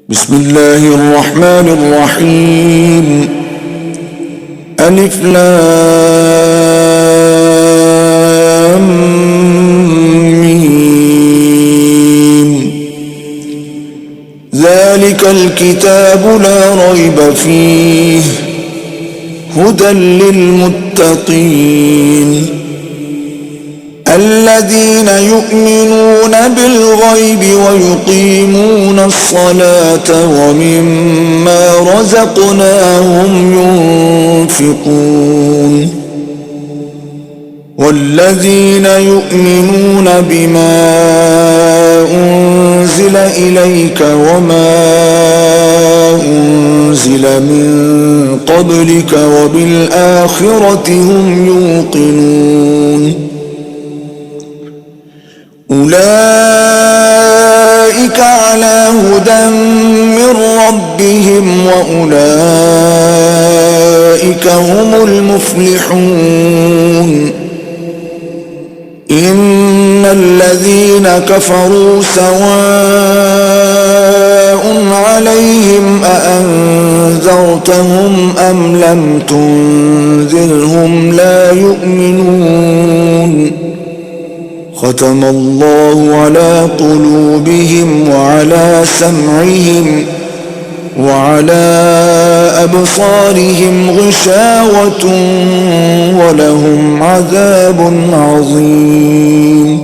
بسم الله الرحمن الرحيم. ألف لام ميم. ذلك الكتاب لا ريب فيه هدى للمتقين الذين يؤمنون بالغيب ويقيمون الصلاة ومما رزقناهم ينفقون والذين يؤمنون بما أنزل إليك وما أنزل من قبلك وبالآخرة هم يوقنون أولئك على هدى من ربهم وأولئك هم المفلحون إن الذين كفروا سواء عليهم أأنذرتهم أم لم تنذرهم لا يؤمنون ختم الله على قلوبهم وعلى سمعهم وعلى أبصارهم غشاوة ولهم عذاب عظيم.